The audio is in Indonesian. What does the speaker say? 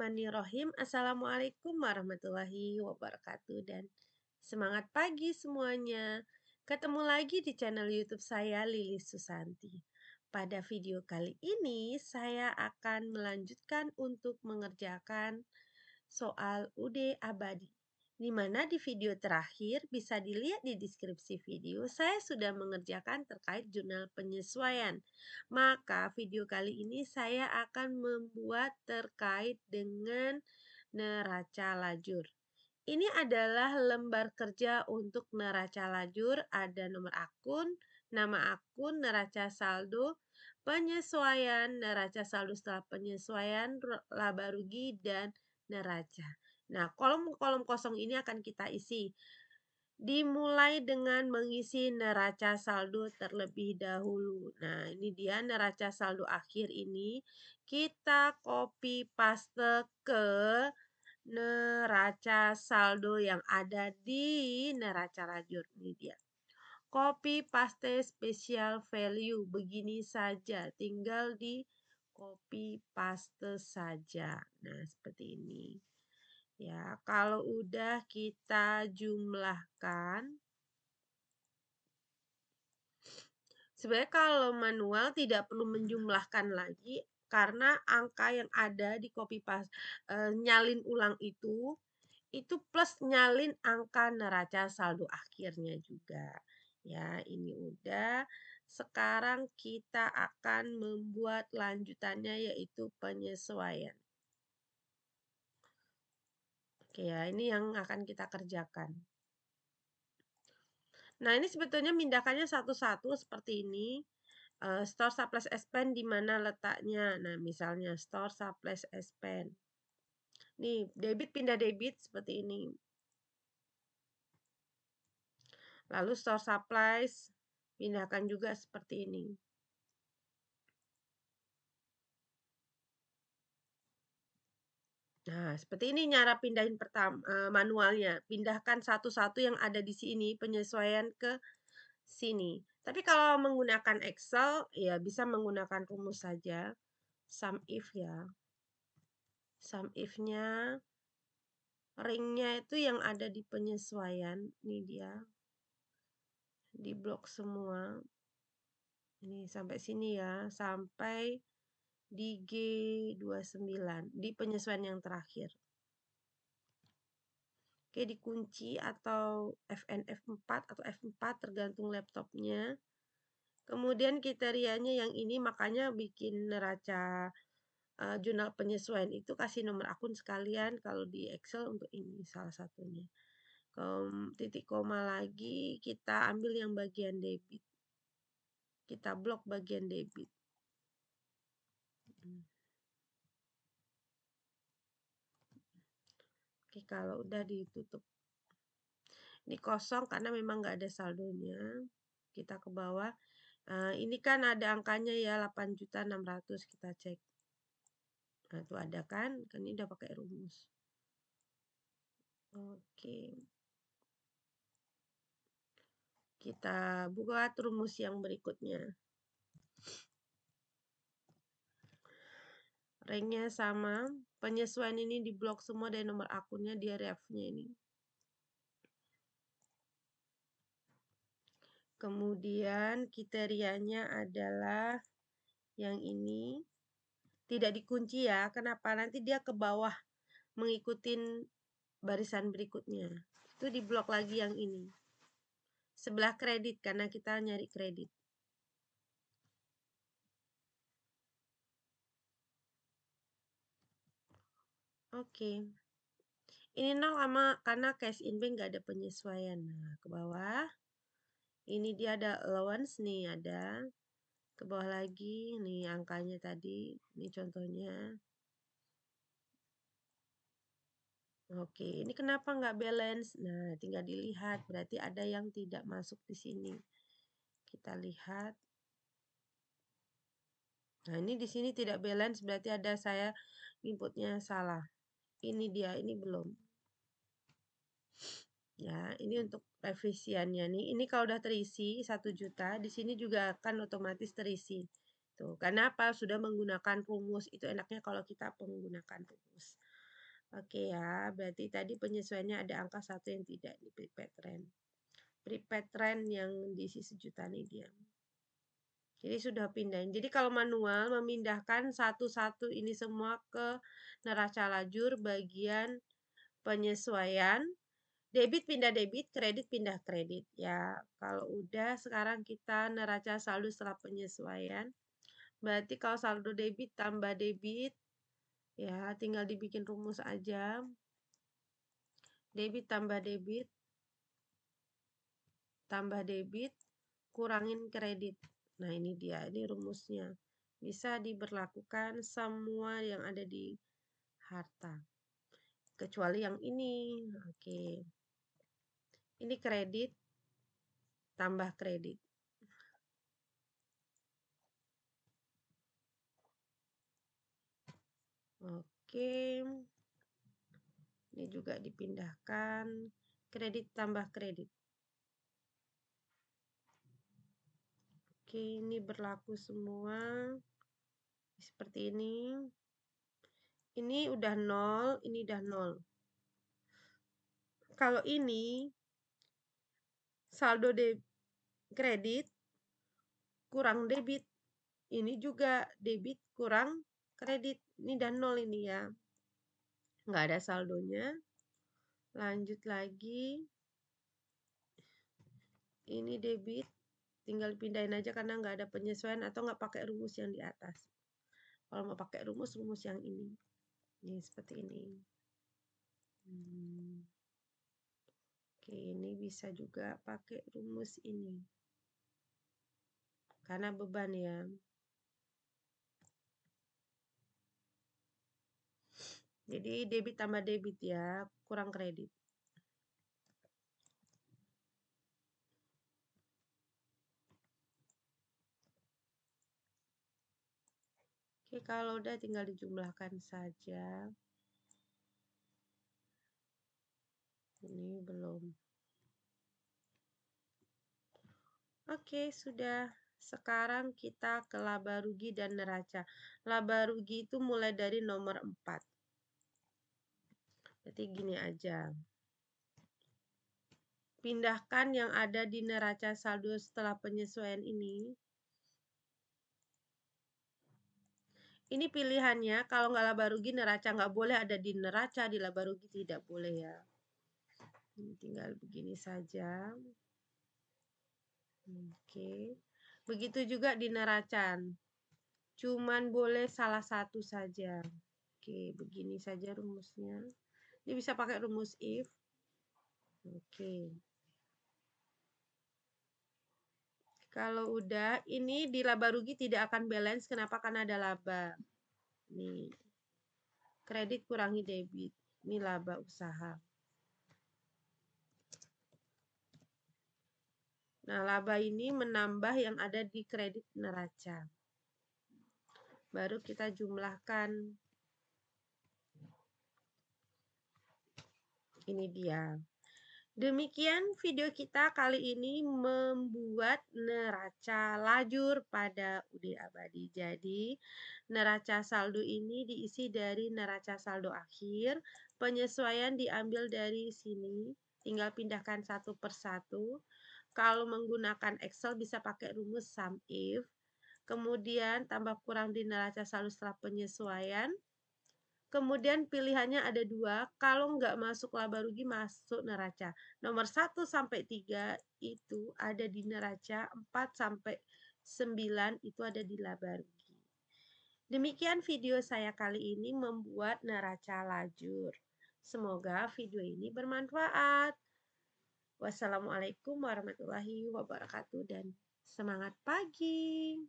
Bismillahirrahmanirrahim. Assalamualaikum warahmatullahi wabarakatuh dan semangat pagi semuanya. Ketemu lagi di channel YouTube saya Lilis Susanti. Pada video kali ini saya akan melanjutkan untuk mengerjakan soal UD abadi. Di mana di video terakhir bisa dilihat di deskripsi video, saya sudah mengerjakan terkait jurnal penyesuaian. Maka video kali ini saya akan membuat terkait dengan neraca lajur. Ini adalah lembar kerja untuk neraca lajur, ada nomor akun, nama akun, neraca saldo, penyesuaian, neraca saldo setelah penyesuaian, laba rugi, dan neraca. Nah, kolom-kolom kosong ini akan kita isi. Dimulai dengan mengisi neraca saldo terlebih dahulu. Nah, ini dia neraca saldo akhir ini. Kita copy paste ke neraca saldo yang ada di neraca lajur. Ini dia. Copy paste special value. Begini saja. Tinggal di copy paste saja. Nah, seperti ini. Ya, kalau udah kita jumlahkan, sebenarnya kalau manual tidak perlu menjumlahkan lagi karena angka yang ada di copy paste nyalin ulang itu plus nyalin angka neraca saldo akhirnya juga. Ya, ini udah. Sekarang kita akan membuat lanjutannya yaitu penyesuaian. Oke ya, ini yang akan kita kerjakan. Nah, ini sebetulnya mindahkannya satu-satu seperti ini. Store surplus expense di mana letaknya. Nah, misalnya store surplus expense. Nih, debit pindah debit seperti ini. Lalu store supplies pindahkan juga seperti ini. Nah, seperti ini cara pindahin manualnya. Pindahkan satu-satu yang ada di sini, penyesuaian ke sini. Tapi kalau menggunakan Excel, ya bisa menggunakan rumus saja. Sum if ya. Sum if-nya, ringnya itu yang ada di penyesuaian. Ini dia. Di blok semua. Ini sampai sini ya. Sampai di G29. Di penyesuaian yang terakhir. Oke, dikunci atau FNF4 atau F4 tergantung laptopnya. Kemudian kriterianya yang ini makanya bikin neraca jurnal penyesuaian itu kasih nomor akun sekalian kalau di Excel untuk ini salah satunya. Titik koma lagi kita ambil yang bagian debit. Kita blok bagian debit. Oke, kalau udah ditutup. Ini kosong karena memang nggak ada saldonya. Kita ke bawah. Ini kan ada angkanya ya 8.600.000 kita cek. Nah, itu ada kan? Kan ini udah pakai rumus. Oke. Kita buat rumus yang berikutnya. Ranknya sama. Penyesuaian ini di blok semua dari nomor akunnya di ref-nya ini. Kemudian kriterianya adalah yang ini. Tidak dikunci ya. Kenapa? Nanti dia ke bawah mengikuti barisan berikutnya. Itu di blok lagi yang ini. Sebelah kredit karena kita nyari kredit. Oke. Ini 0 karena cash in bank nggak ada penyesuaian. Nah, ke bawah. Ini dia ada allowance nih, ada. Ke bawah lagi, nih angkanya tadi. Ini contohnya. Oke, ini kenapa nggak balance? Nah, tinggal dilihat. Berarti ada yang tidak masuk di sini. Kita lihat. Nah, ini di sini tidak balance. Berarti ada saya inputnya salah. Ini dia, ini belum. Ya, ini untuk revisiannya nih. Ini kalau udah terisi 1 juta, di sini juga akan otomatis terisi. Tuh, karena apa? Sudah menggunakan rumus. Itu enaknya kalau kita menggunakan rumus. Oke ya, berarti tadi penyesuaiannya ada angka 1 yang tidak di prepaid trend. Prepaid trend yang diisi sejuta nih dia. Jadi sudah pindahin. Jadi kalau manual memindahkan satu-satu ini semua ke neraca lajur bagian penyesuaian. Debit pindah debit, kredit pindah kredit. Ya, kalau udah sekarang kita neraca saldo setelah penyesuaian. Berarti kalau saldo debit tambah debit, ya tinggal dibikin rumus aja. Debit tambah debit, tambah debit, kurangin kredit. Nah, ini dia, ini rumusnya. Bisa diberlakukan semua yang ada di harta. Kecuali yang ini. Oke. Ini kredit, tambah kredit. Oke. Ini juga dipindahkan. Kredit tambah kredit. Oke, ini berlaku semua. Seperti ini. Ini udah 0, ini udah 0. Kalau ini saldo kredit kurang debit. Ini juga debit kurang kredit. Ini udah 0 ini ya. Nggak ada saldonya. Lanjut lagi. Ini debit. Tinggal pindahin aja karena nggak ada penyesuaian atau nggak pakai rumus yang di atas. Kalau mau pakai rumus yang ini. Ini seperti ini. Oke, ini bisa juga pakai rumus ini. Karena beban ya. Jadi debit tambah debit ya, kurang kredit. Oke, kalau udah tinggal dijumlahkan saja. Ini belum. Oke, sudah. Sekarang kita ke laba rugi dan neraca. Laba rugi itu mulai dari nomor 4. Berarti gini aja. Pindahkan yang ada di neraca saldo setelah penyesuaian ini. Ini pilihannya, kalau nggak laba rugi, neraca nggak boleh ada di neraca, di laba rugi tidak boleh ya. Ini tinggal begini saja. Oke. Begitu juga di neracan. Cuman boleh salah satu saja. Oke, begini saja rumusnya. Ini bisa pakai rumus if. Oke. Kalau udah, ini di laba rugi tidak akan balance. Kenapa? Karena ada laba. Nih. Kredit kurangi debit. Ini laba usaha. Nah, laba ini menambah yang ada di kredit neraca. Baru kita jumlahkan. Ini dia. Demikian video kita kali ini membuat neraca lajur pada UD Abadi. Jadi, neraca saldo ini diisi dari neraca saldo akhir. Penyesuaian diambil dari sini. Tinggal pindahkan satu per satu. Kalau menggunakan Excel bisa pakai rumus sum if. Kemudian tambah kurang di neraca saldo setelah penyesuaian. Kemudian pilihannya ada 2, kalau nggak masuk laba rugi masuk neraca. Nomor 1 sampai 3 itu ada di neraca, 4 sampai 9 itu ada di laba rugi. Demikian video saya kali ini membuat neraca lajur. Semoga video ini bermanfaat. Wassalamualaikum warahmatullahi wabarakatuh dan semangat pagi.